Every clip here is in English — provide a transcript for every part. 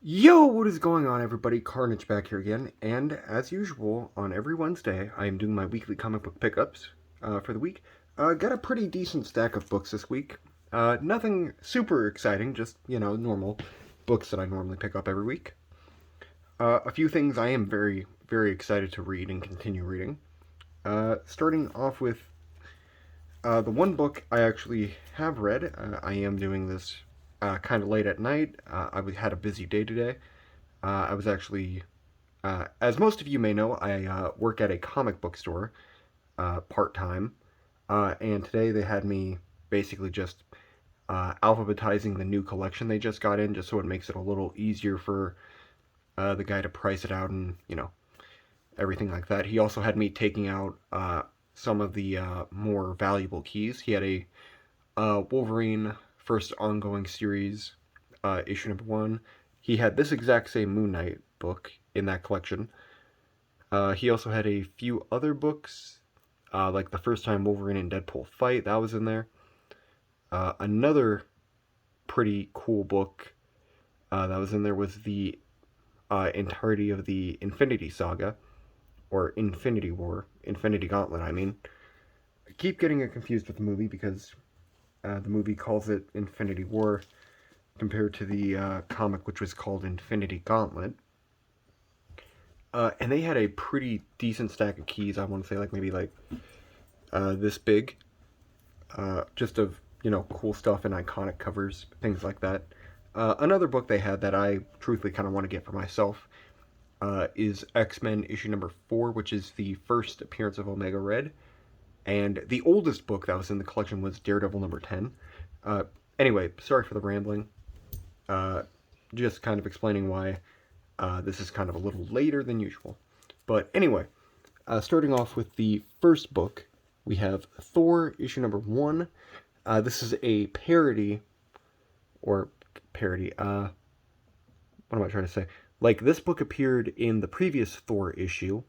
Yo, what is going on, everybody? Carnage back here again, and as usual, on every Wednesday, I am doing my weekly comic book pickups for the week. Got a pretty decent stack of books this week. Nothing super exciting, just, normal books that I normally pick up every week. A few things I am very, very excited to read and continue reading. Starting off with the one book I actually have read. I am doing this kind of late at night. Had a busy day today. I was actually, as most of you may know, I work at a comic book store part time, and today they had me basically just alphabetizing the new collection they just got in, just so it makes it a little easier for the guy to price it out and everything like that. He also had me taking out some of the more valuable keys. He had a Wolverine first ongoing series issue number one. He had this exact same Moon Knight book in that collection. He also had a few other books, like the first time Wolverine and Deadpool fight, that was in there. Another pretty cool book that was in there was the entirety of the Infinity Saga, or Infinity War, Infinity Gauntlet, I mean. I keep getting it confused with the movie because the movie calls it Infinity War compared to the comic, which was called Infinity Gauntlet. And they had a pretty decent stack of keys. I want to say maybe this big, just of cool stuff and iconic covers, things like that. Another book they had that I truthfully kind of want to get for myself is X-Men issue number 4, which is the first appearance of Omega Red. And the oldest book that was in the collection was Daredevil number 10. Anyway, sorry for the rambling. Just kind of explaining why this is kind of a little later than usual. But anyway, starting off with the first book, we have Thor issue number 1. This is a parody, what am I trying to say? Like, this book appeared in the previous Thor issue,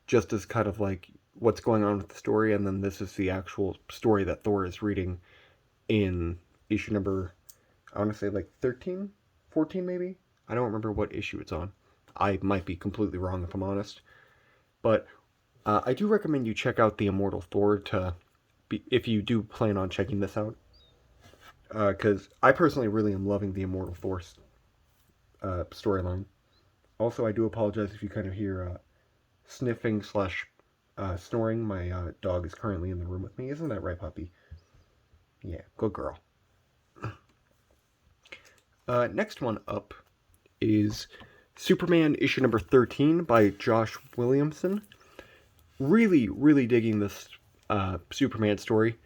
just as kind of like what's going on with the story, and then this is the actual story that Thor is reading in issue number, I want to say 13, 14 maybe? I don't remember what issue it's on. I might be completely wrong if I'm honest. But I do recommend you check out The Immortal Thor if you do plan on checking this out. Because I personally really am loving The Immortal Thor storyline. Also, I do apologize if you kind of hear sniffing slash snoring. My dog is currently in the room with me. Isn't that right, puppy? Yeah, good girl. Next one up is Superman issue number 13 by Josh Williamson. Really, really digging this Superman story.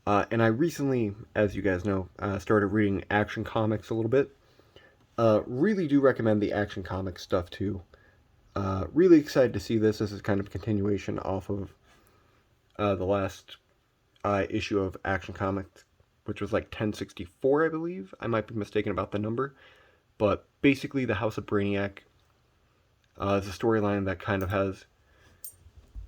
And I recently, as you guys know, started reading Action Comics a little bit. Really do recommend the Action Comics stuff too. Really excited to see this. This is kind of a continuation off of the last issue of Action Comics, which was like 1064, I believe. I might be mistaken about the number. But basically, the House of Brainiac is a storyline that kind of has,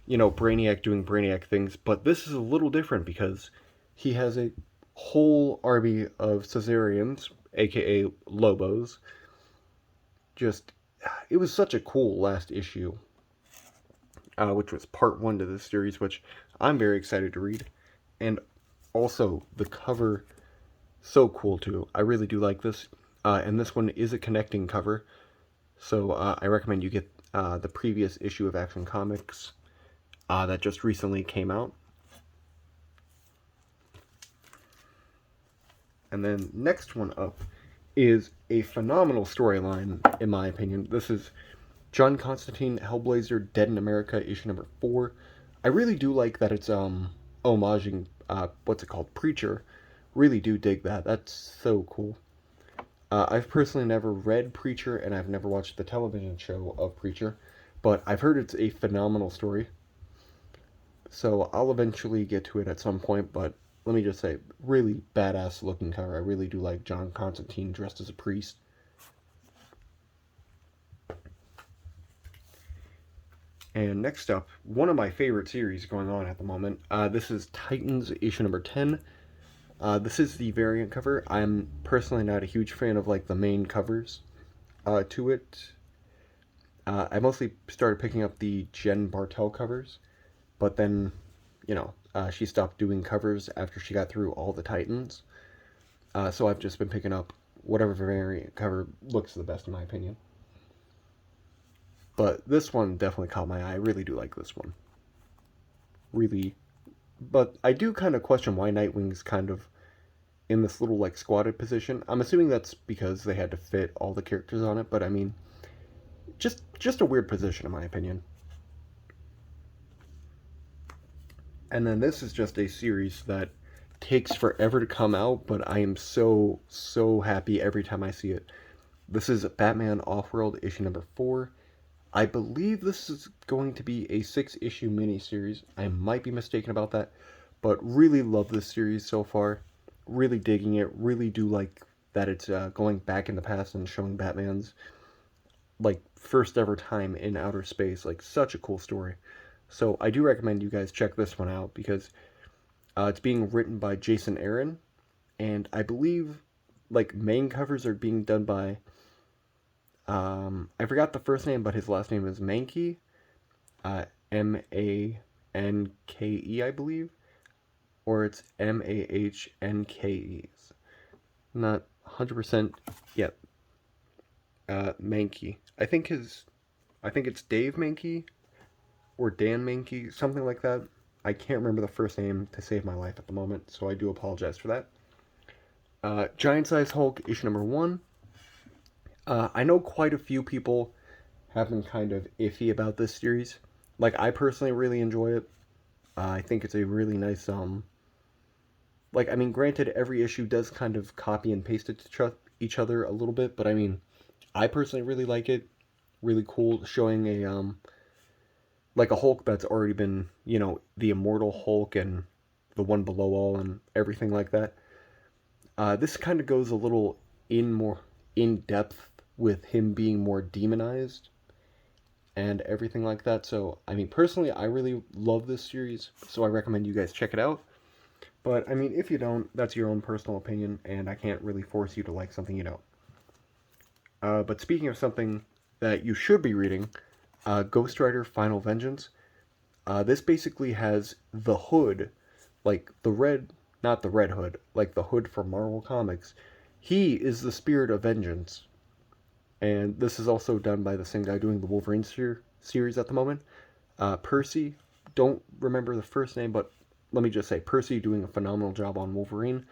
Brainiac doing Brainiac things. But this is a little different because he has a whole army of Caesarians, aka Lobos. Just, it was such a cool last issue, which was part one to this series, which I'm very excited to read. And also, the cover, so cool too. I really do like this. And this one is a connecting cover. So I recommend you get the previous issue of Action Comics that just recently came out. And then next one up is a phenomenal storyline, in my opinion. This is John Constantine Hellblazer Dead in America issue number 4. I really do like that it's homaging what's it called, Preacher. Really do dig that. That's so cool. I've personally never read Preacher, and I've never watched the television show of Preacher, but I've heard it's a phenomenal story. So I'll eventually get to it at some point, but let me just say, really badass looking cover. I really do like John Constantine dressed as a priest. And next up, one of my favorite series going on at the moment. This is Titans issue number 10. This is the variant cover. I'm personally not a huge fan of the main covers. to it. I mostly started picking up the Jen Bartel covers, but then, she stopped doing covers after she got through all the Titans. So I've just been picking up whatever variant cover looks the best in my opinion. But this one definitely caught my eye. I really do like this one. Really. But I do kind of question why Nightwing's kind of in this little like squatted position. I'm assuming that's because they had to fit all the characters on it, but I mean, just a weird position in my opinion. And then this is just a series that takes forever to come out, but I am so happy every time I see it. This is Batman Offworld issue number 4. I believe this is going to be a 6-issue miniseries. I might be mistaken about that, but really love this series so far. Really digging it. Really do like that it's going back in the past and showing Batman's like first ever time in outer space. Like such a cool story. So I do recommend you guys check this one out because it's being written by Jason Aaron, and I believe like main covers are being done by I forgot the first name, but his last name is Mankey, Manke, I believe, or it's Mahnke. Not 100% yet. Mankey. I think it's Dave Mankey or Dan Mankey, something like that. I can't remember the first name to save my life at the moment, so I do apologize for that. Giant Size Hulk issue number 1. I know quite a few people have been kind of iffy about this series. Like, I personally really enjoy it. I think it's a really nice, like, I mean, granted, every issue does kind of copy and paste it to each other a little bit, but I mean, I personally really like it. Really cool, showing like a Hulk that's already been, the immortal Hulk and the one below all and everything like that. This kind of goes a little more in depth with him being more demonized and everything like that. So, I mean, personally, I really love this series, so I recommend you guys check it out. But, I mean, if you don't, that's your own personal opinion, and I can't really force you to like something you don't. But speaking of something that you should be reading, Ghost Rider Final Vengeance. This basically has the Hood, like not the Red Hood, like the Hood from Marvel Comics. He is the spirit of vengeance. And this is also done by the same guy doing the Wolverine series at the moment. Percy, don't remember the first name, but let me just say, Percy doing a phenomenal job on Wolverine.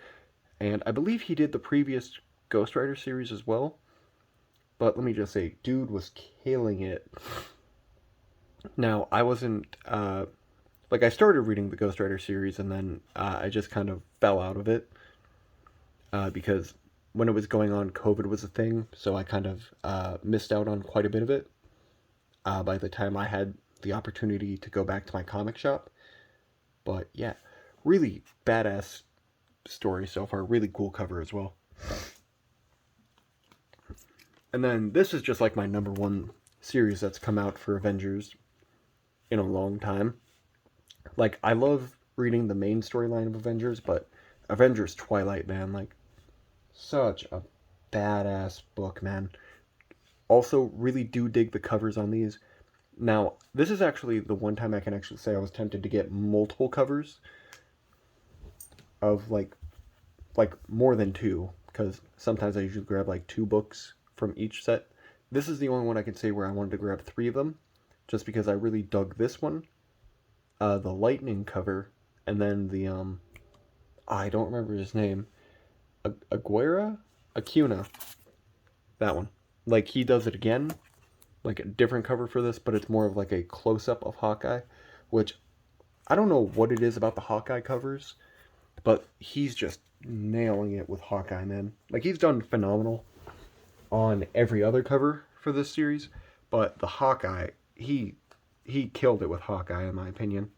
And I believe he did the previous Ghost Rider series as well. But let me just say, dude was killing it. Now, I wasn't, I started reading the Ghost Rider series, and then I just kind of fell out of it. Because when it was going on, COVID was a thing, so I kind of missed out on quite a bit of it. By the time I had the opportunity to go back to my comic shop. But yeah, really badass story so far. Really cool cover as well. And then this is just like my number one series that's come out for Avengers in a long time. Like, I love reading the main storyline of Avengers, but Avengers Twilight, man, like, such a badass book, man. Also, really do dig the covers on these. Now, this is actually the one time I can actually say I was tempted to get multiple covers of, like more than 2, because sometimes I usually grab, like, 2 books from each set. This is the only one I can say where I wanted to grab 3 of them, just because I really dug this one, the Lightning cover, and then the, I don't remember his name, Acuna, that one. Like, he does it again, like a different cover for this, but it's more of like a close-up of Hawkeye, which I don't know what it is about the Hawkeye covers, but he's just nailing it with Hawkeye, man. Like, he's done phenomenal on every other cover for this series, but the Hawkeye, he killed it with Hawkeye, in my opinion.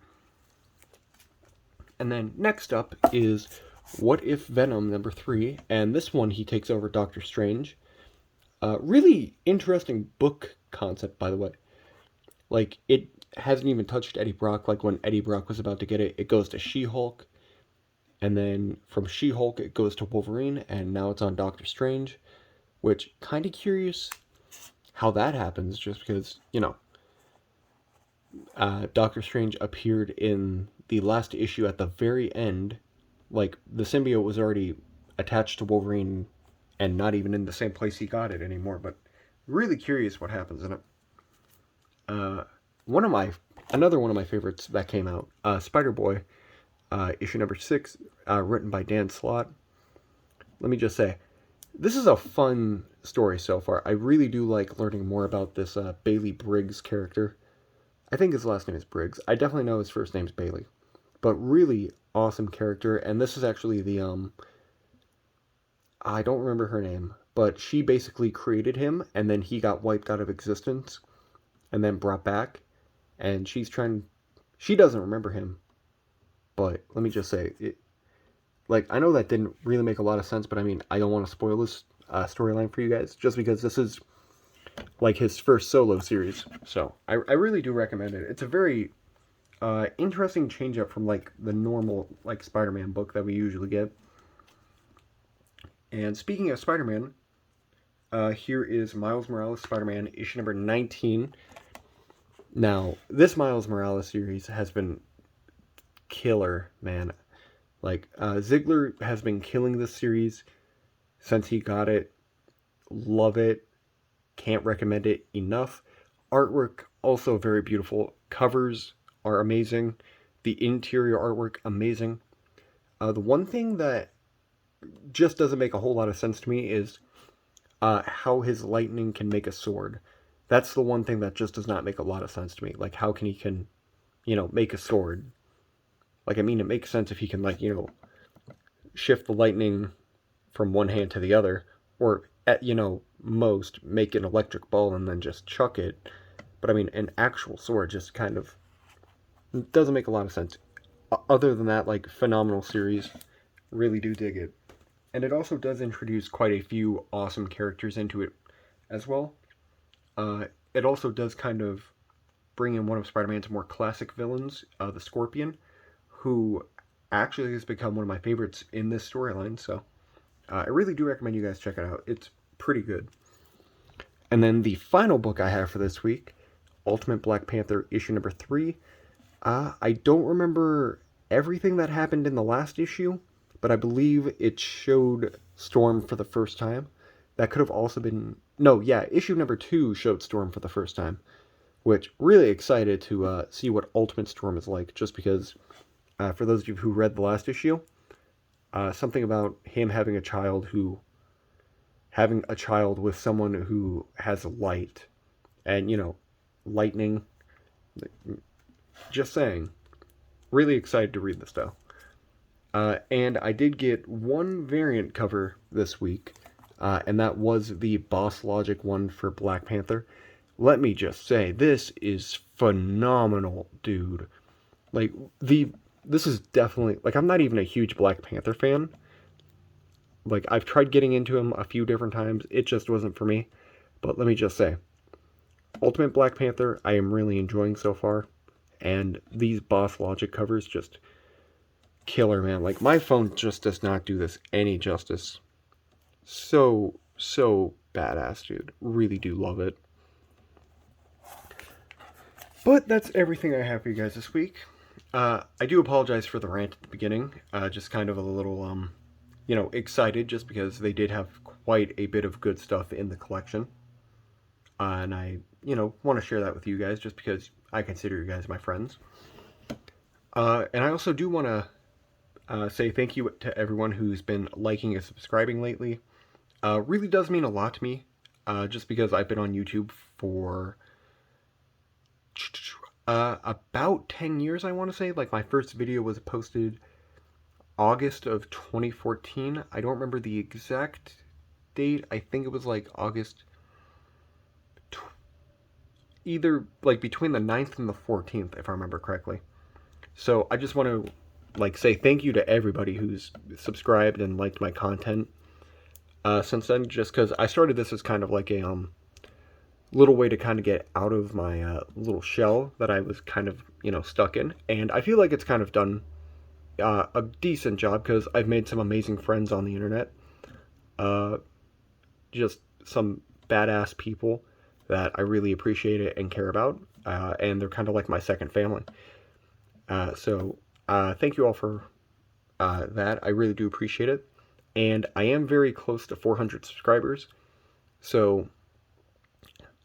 And then next up is What If Venom number 3, and this one he takes over Doctor Strange. Really interesting book concept, by the way. Like, it hasn't even touched Eddie Brock. Like, when Eddie Brock was about to get it, it goes to She-Hulk, and then from She-Hulk it goes to Wolverine, and now it's on Doctor Strange, which, kind of curious. how that happens, just because, Doctor Strange appeared in the last issue at the very end. Like, the symbiote was already attached to Wolverine and not even in the same place he got it anymore, but really curious what happens in it. Uh, one of my Another one of my favorites that came out, Spider Boy, issue number 6, written by Dan Slott. Let me just say, this is a fun story so far. I really do like learning more about this Bailey Briggs character. I think his last name is Briggs. I definitely know his first name's Bailey. But really awesome character, and this is actually the I don't remember her name, but she basically created him, and then he got wiped out of existence, and then brought back, and she doesn't remember him, but let me just say, I know that didn't really make a lot of sense, but I mean, I don't want to spoil this storyline for you guys, just because this is, like, his first solo series, so I really do recommend it. It's a very interesting change up from, like, the normal, like, Spider-Man book that we usually get. And speaking of Spider-Man, here is Miles Morales Spider-Man, issue number 19. Now, this Miles Morales series has been killer, man. Like, Ziegler has been killing this series since he got it. Love it. Can't recommend it enough. Artwork, also very beautiful. Covers are amazing. The interior artwork, amazing. The one thing that just doesn't make a whole lot of sense to me is how his lightning can make a sword. That's the one thing that just does not make a lot of sense to me. Like, how can he make a sword? Like, I mean, it makes sense if he can, like, shift the lightning from one hand to the other, or, at, most, make an electric ball and then just chuck it. But, I mean, an actual sword just kind of doesn't make a lot of sense. Other than that, like, phenomenal series. Really do dig it. And it also does introduce quite a few awesome characters into it as well. It also does kind of bring in one of Spider-Man's more classic villains, the Scorpion, who actually has become one of my favorites in this storyline, so I really do recommend you guys check it out. It's pretty good. And then the final book I have for this week, Ultimate Black Panther, issue number 3. I don't remember everything that happened in the last issue, but I believe it showed Storm for the first time. That could have also been... No, yeah, issue number 2 showed Storm for the first time, which, really excited to see what Ultimate Storm is like, just because, for those of you who read the last issue, something about him having a child with someone who has light, and, lightning, just saying. Really excited to read this, though. And I did get one variant cover this week, and that was the Boss Logic one for Black Panther. Let me just say, this is phenomenal, dude. Like, this is definitely, like, I'm not even a huge Black Panther fan. Like, I've tried getting into him a few different times. It just wasn't for me. But let me just say, Ultimate Black Panther, I am really enjoying so far. And these Boss Logic covers just killer, man. Like, my phone just does not do this any justice. So badass, dude. Really do love it. But that's everything I have for you guys this week. I do apologize for the rant at the beginning. Just kind of a little, excited just because they did have quite a bit of good stuff in the collection. And I, want to share that with you guys just because I consider you guys my friends. And I also do want to say thank you to everyone who's been liking and subscribing lately. Really does mean a lot to me, just because I've been on YouTube for about 10 years, I want to say. Like, my first video was posted August of 2014. I don't remember the exact date. I think it was like August, either like between the 9th and the 14th, if I remember correctly. So I just want to say thank you to everybody who's subscribed and liked my content since then, just because I started this as kind of like a little way to kind of get out of my little shell that I was kind of, stuck in. And I feel like it's kind of done a decent job because I've made some amazing friends on the internet. Just some badass people that I really appreciate it and care about, and they're kind of like my second family. So thank you all for that. I really do appreciate it. And I am very close to 400 subscribers. So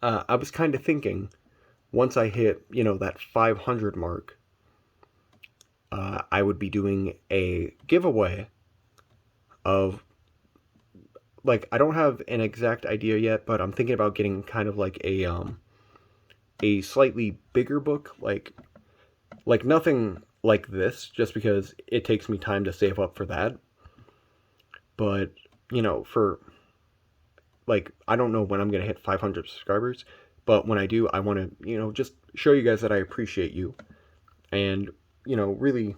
I was kind of thinking, once I hit, that 500 mark, I would be doing a giveaway of, like, I don't have an exact idea yet, but I'm thinking about getting kind of like a slightly bigger book, like nothing like this, just because it takes me time to save up for that. But, for, like, I don't know when I'm going to hit 500 subscribers, but when I do, I want to, just show you guys that I appreciate you and, really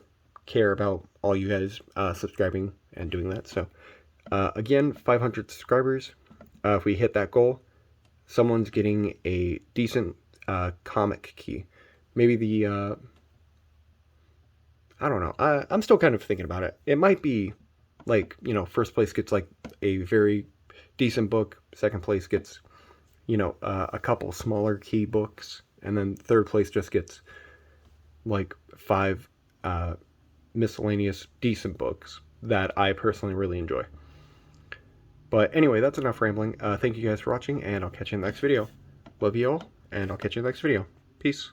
care about all you guys subscribing and doing that. So, again, 500 subscribers. If we hit that goal, someone's getting a decent comic key. Maybe the, I don't know. I'm still kind of thinking about it. It might be like, first place gets like a very decent book. Second place gets, a couple smaller key books. And then third place just gets like 5 miscellaneous decent books that I personally really enjoy. But anyway, that's enough rambling. Thank you guys for watching, and I'll catch you in the next video. Love you all, and I'll catch you in the next video. Peace.